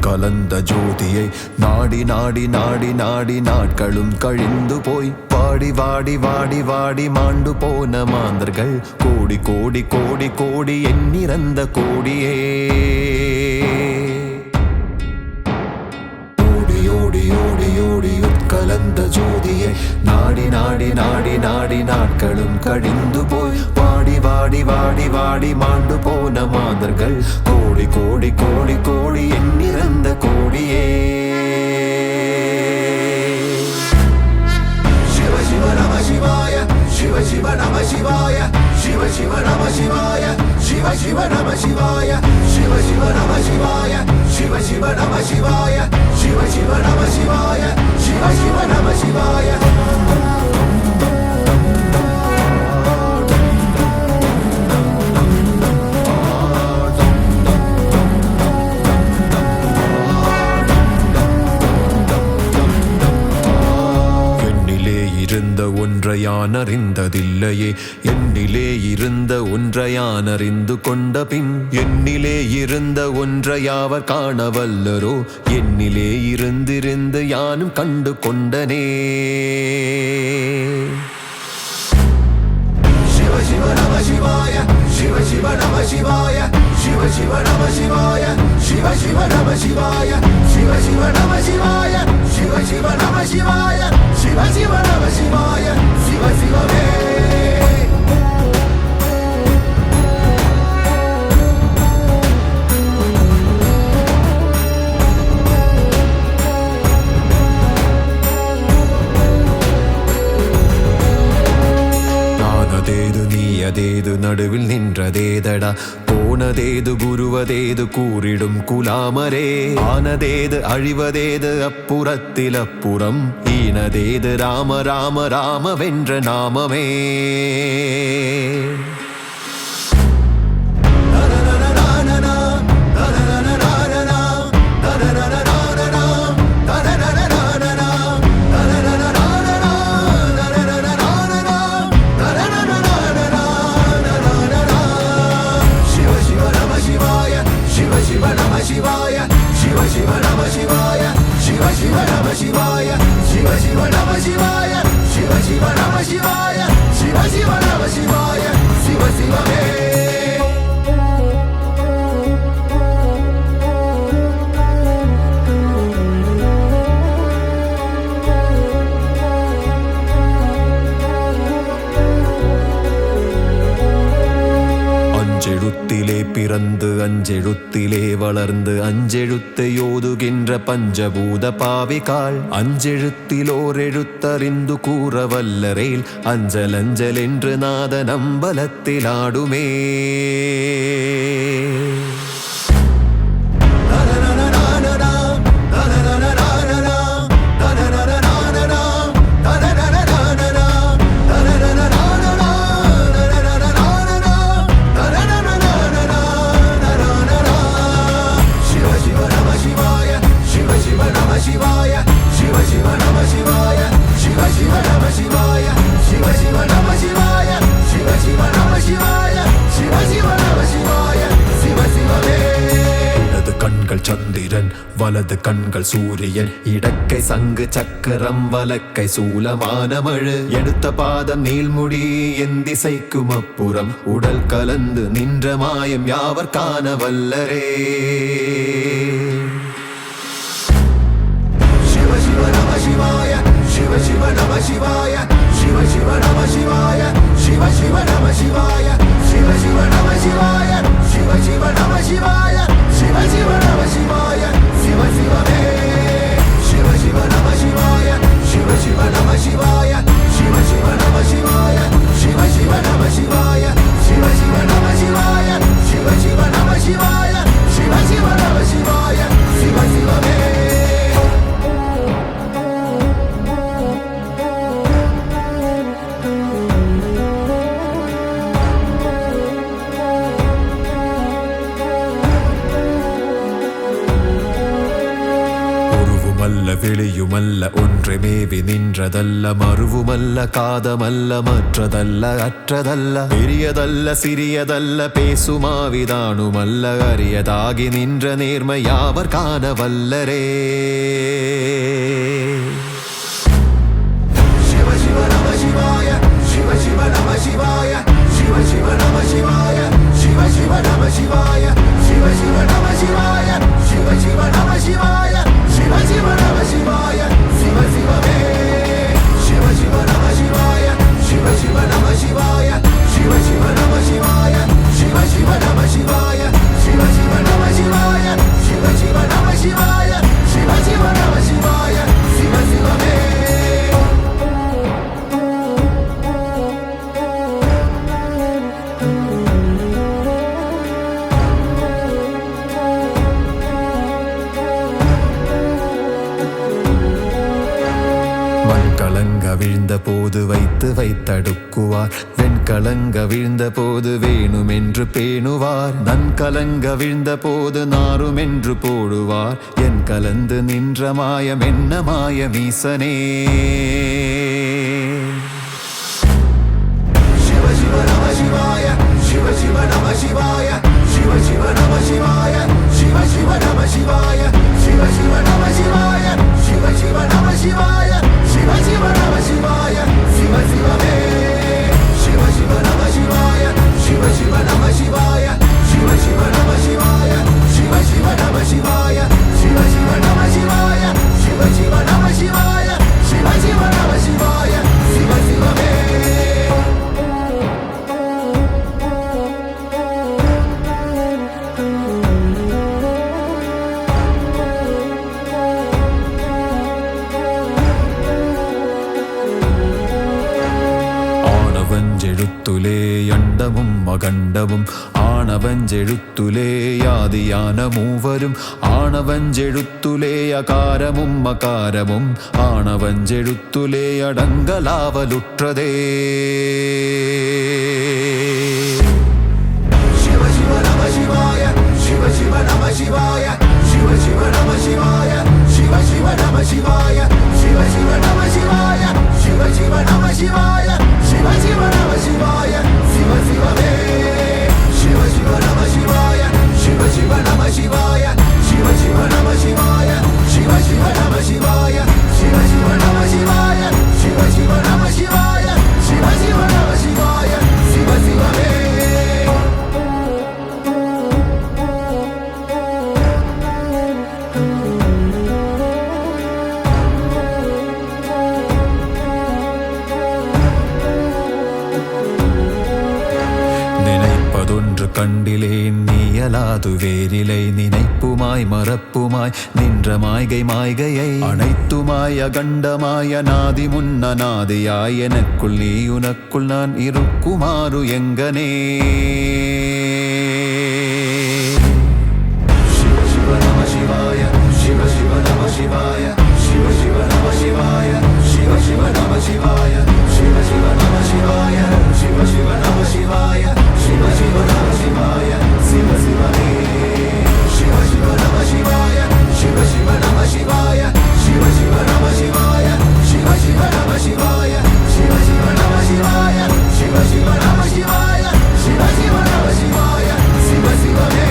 கலந்த ஜோதியை நாடி நாடி நாடி நாடி நாட்களும் கழிந்து போய் வாடி வாடி வாடி வாடி மாண்டு போன மாந்தர்கள் கோடி கோடி கோடி கோடி எண்ணிறந்த கோடியே ஓடி ஓடி ஓடி ஓடி கலந்த ஜோதியை நாடி நாடி நாடி நாடி நாட்களும் கழிந்து போய் வாடி வாடி வாடி வாடி மாண்டு போன மாந்தர்கள் கோடி கோடி கோடி கோடி எண்ணிறந்த கோடியே சிவ சிவ நம சிவாய சிவ சிவ நம சிவாய சிவ சிவ நம சிவாய சிவ சிவ நம சிவாய சிவ சிவ நம சிவாய சிவ சிவ நம சிவாய சிவ சிவ நம சிவாய சிவ சிவ நம சிவாய ஒன்றையான் அறிந்ததில்லையே என்னிலே இருந்த ஒன்றையான் அறிந்து கொண்ட பின் என்னிலே இருந்த ஒன்றையாவர் காணவல்லரோ என்னிலே இருந்திருந்து யானும் கண்டு கொண்டனே சிவ சிவ நம சிவாய சிவ சிவ நம சிவாய சிவ சிவ நம சிவாய சிவ சிவ நம சிவாய சிவ சிவ நம சிவாய சிவ சிவ நம சிவாய சிவ சிவ நம சிவாய சிவ சிவமே அதேது நடுவில் நின்றதேதடா போனதேது குருவதேது கூறிடும் குலாமரே ஆனதேது அழிவதேது அப்புறத்தில் அப்புறம் ஈனதேது ராம ராம ராம வென்ற நாமமே அஞ்செழுத்திலே பிறந்து அஞ்செழுத்திலே வளர்ந்து அஞ்செழுத்தை ஓதுகின்ற பஞ்சபூத பாவிகாள் அஞ்செழுத்திலோர் எழுத்தறிந்து கூற வல்லரேல் அஞ்சல் அஞ்சல் என்று நாத நம்பலத்தில் ஆடுமே சந்திரன் வலது கண்கள் சூரியன் இடக்கை சங்கு சக்கரம் வலக்கை சூலமானமழு எடுத்த பாதம் நீள்முடி என் திசைக்கும் அப்புறம் உடல் கலந்து நின்ற மாயம் யாவர் காண வல்லரே சிவ சிவ நம சிவாய சிவ சிவ நம சிவாய சிவ சிவ நம சிவாய சிவ சிவ நம சிவாய சிவ சிவ நம சிவாய சிவ சிவ நம சிவாய சிவ சிவ நம சிவாய சிவ சிவமே சிவ சிவ நம சிவாய சிவ சிவ நம சிவாய சிவ சிவ நம சிவாய சிவ சிவ நம சிவாய சிவ சிவ நம சிவாய சிவ சிவ நம சிவாய சிவ சிவ ஒளியுமல்ல வெளியுமல்ல ஒன்றை மேவி நின்றதல்ல மறுவுமல்ல காதமல்ல மற்றதல்ல அற்றதல்ல பெரியதல்ல சிறியதல்ல பேசுமாவிதானுமல்ல அரியதாகி நின்ற நேர்மை யாவர் காண வல்லரே சிவ சிவ நம சிவாய சிவ சிவ நம சிவாய சிவ சிவ நம சிவாய சிவ சிவ நம சிவாய சிவ சிவ நம சிவாய சிவ சிவ நம சிவாய சிவ சிவ நம சிவாய சிவ சிவமே சிவ சிவ நம சிவாய சிவ சிவ நம சிவாய சிவ சிவ நம சிவாய சிவ சிவ நம சிவாய சிவ சிவ நம சிவாய சிவ சிவ நம சிவாய சிவ சிவ நம சிவாய சிவ சிவமே கலங்க வீழ்ந்த போது வைத்து வைத்தடுக்குவார் வெண்கலங்க வீழ்ந்த போது வேணுமென்று பேணுவார் நன் கலங்க வீழ்ந்த போது நாருமென்று போடுவார் என் கலந்து நின்ற மாயம் என்ன மாயமீசனே சிவ சிவ நம சிவாய சிவ சிவ நம சிவாய சிவ சிவ நம சிவாய சிவ சிவ நம சிவாய சிவ சிவ நம சிவாய சிவ சிவ நம சிவாய சிவ சிவ நம சிவாய சிவ சிவமே சிவ சிவ நம சிவாய சிவ சிவ நம சிவாய சிவ சிவ நம சிவாய சிவ சிவ நம சிவாய சிவ சிவ நம சிவாய சிவ சிவ நம சிவாய சிவ சிவ நம சிவாய சிவ சிவமே ஆனவஞ்செழுத்துலே அண்டமும் அகண்டமும் ஆனவஞ்செழுத்துலே யாதியான மூவரும் ஆனவஞ்செழுத்துலே அகாரமும் அகாரமும் ஆனவஞ்செழுத்துலே அடங்கலாவலுற்றதே சிவ சிவ நம சிவாய சிவ சிவ நம சிவாய சிவ சிவ நம சிவாய சிவ சிவ நம சிவாய சிவ சிவ நம சிவாய சிவ சிவ நம சிவாய சிவ சிவ நம சிவாய சிவ சிவமே சிவ சிவ நம சிவாய சிவ சிவ நம சிவாய சிவ சிவ நம சிவாய சிவ சிவ நம சிவாய சிவ சிவ நம சிவாய சிவ சிவ நம சிவாய சிவ சிவ நம சிவாய சிவ சிவமே நினைப்பதொன்று கண்டிலேன் நீயலாது வேறிலை நினைப்புமாய் மறப்புமாய் நின்ற மாய்கை மாய்கையை அனைத்துமாய் அகண்டமாய் அநாதி முன்னநாதியாய் எனக்குள் நீ உனக்குள் நான் இருக்குமாறு எங்கனே சிவ சிவ நம சிவாய சிவ சிவ நம சிவாய சிவ சிவ நம சிவாய சிவ சிவ நம சிவாய சிவ சிவ நம சிவாய சிவ சிவ நம சிவாய சிவ சிவ நம சிவாய சிவ சிவமே சிவ சிவ நம சிவாய சிவ சிவ நம சிவாய சிவ சிவ நம சிவாய சிவ சிவ நம சிவாய சிவ சிவ நம சிவாய சிவ சிவ நம சிவாய சிவ சிவ நம சிவாய சிவ சிவமே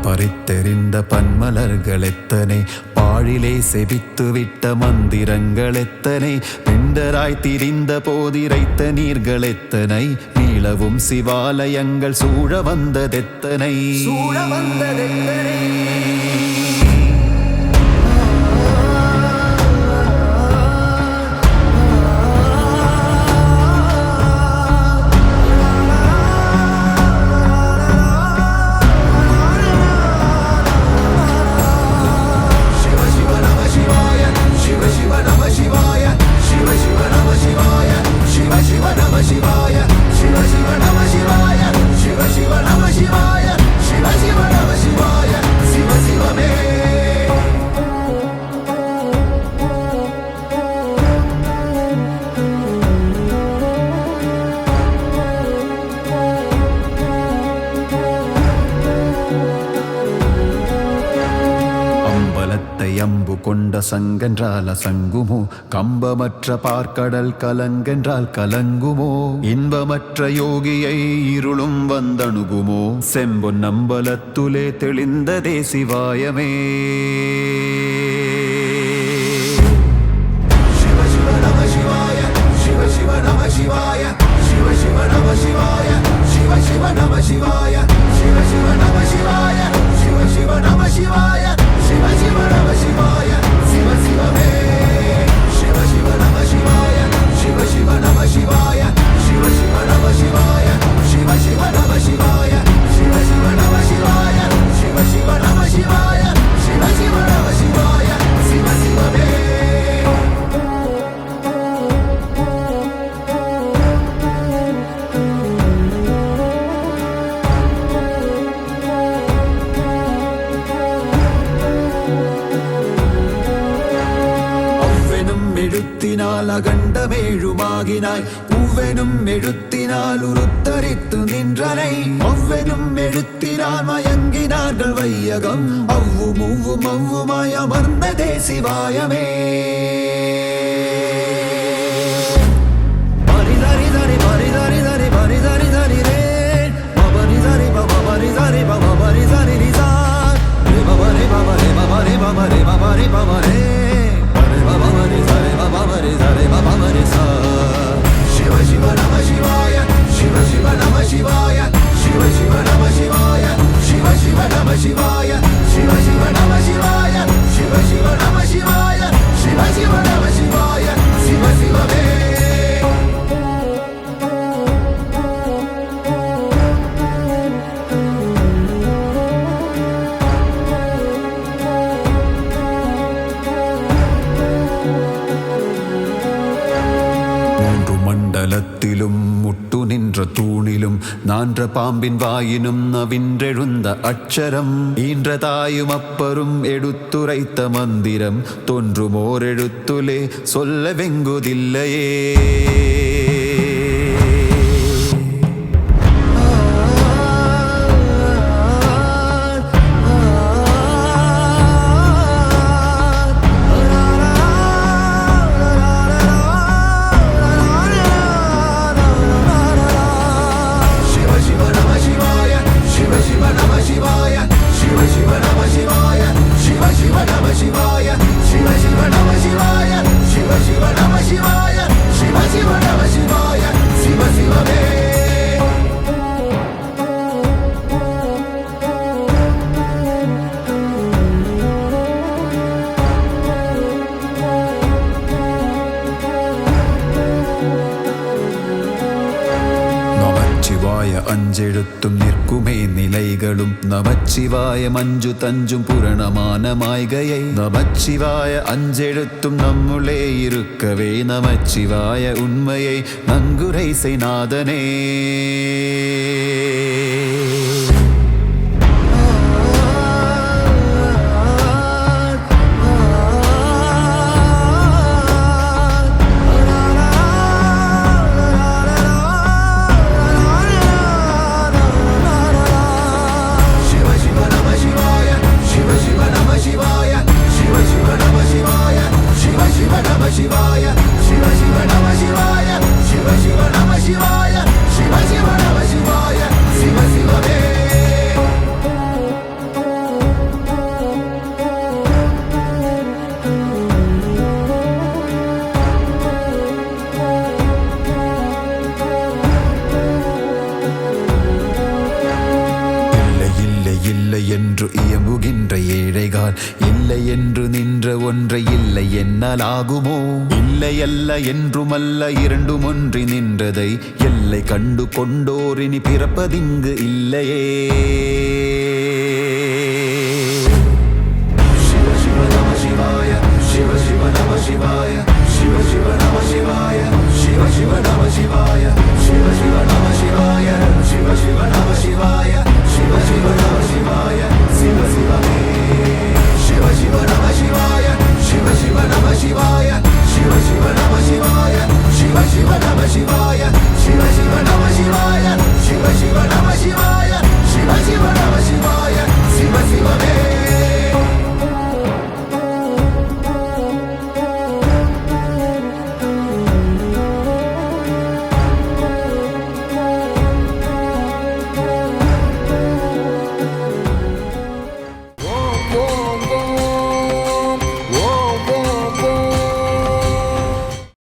பறித்தெறிந்த பன்மலர்கள் எத்தனை பாழிலே செபித்து விட்ட மந்திரங்கள் எத்தனை பிண்டராய் திரிந்த போதிரைத்த நீர்கள் எத்தனை மீளவும் சிவாலயங்கள் சூழ வந்ததெத்தனை சிவ சிவ நம சிவாய சிவ சிவ நம சிவாய வானத்தை அம்பு கொண்ட சங்கென்றால் அசங்குமோ? கம்பமற்ற பார்க்கடல் கலங்கென்றால் கலங்குமோ? இன்பமற்ற யோகியை இருளும் வந்தணுகுமோ? செம்பொன் நம்பலத்துலே தெளிந்ததே சிவாயமே. சிவ சிவ நம சிவாய, சிவ சிவ நம சிவாய, சிவ சிவ நம சிவாய, சிவ சிவ நம சிவாய, சிவ சிவ நம சிவாய, சிவ சிவ நம சிவாய, சிவ சிவ நம சிவாய, சிவ சிவமே. சிவ சிவ நம சிவாய, சிவ சிவ நம சிவாய, சிவ சிவ நம சிவாய, சிவ சிவ நம சிவாய, சிவ சிவ நம சிவாய, சிவ சிவ நம சிவாய, சிவ சிவ நம சிவாய, சிவ சிவமே. எழுத்தினால் அகண்டமேழுமாகினாய், பூவெனும் எழுத்தினால் உருத்தரித்து நின்றனை. ஒவ்வெனும் எழுத்தினால் மயங்கினார்கள் வையகம், அவ்வும் மூவும் அவ்வுமாய் அமர்ந்ததே சிவாயமே. பரிதரிதரி பரிதரிதரி பரிதரிதரி ரே பபரிதரி பபரிதரி பபரிதரி ரிசார் ரே பபரி பபரி பபரி பபரி பபரி பபரே. சிவ சிவ நம சிவாய, சிவ சிவ நம சிவாய, சிவ சிவ நம சிவாய, சிவ சிவ நம சிவாய, சிவ சிவ நம சிவாய, சிவ சிவ நம சிவாய, சிவ சிவ நம சிவாய, சிவ சிவமே. மண்டலத்திலும் முட்டு நின்ற தூணிலும் நான்ற பாம்பின் வாயினும் நவின்றெழுந்த அட்சரம் ஈன்ற தாயும் அப்பரும் எடுத்துரைத்த மந்திரம் தோன்றுமோர் எழுத்துலே சொல்ல வெங்குதில்லையே. அஞ்செழுத்தும் நிற்குமே நிலைகளும் நமச்சிவாய மஞ்சு தஞ்சும் புரணமான மாய்கையை. நமச்சிவாய அஞ்செழுத்தும் நம்முளே இருக்கவே நமச்சிவாய உண்மையை நன்குரை செய்நாதனே. என்று இயம்புகின்ற ஏழைகால் இல்லை என்று நின்ற ஒன்றை இல்லை என்னாலாகுமோ? இல்லை அல்ல என்றுமல்ல இரண்டும் ஒன்றி நின்றதை எல்லை கண்டு கொண்டோரினி பிறப்பதிங்கு இல்லையே.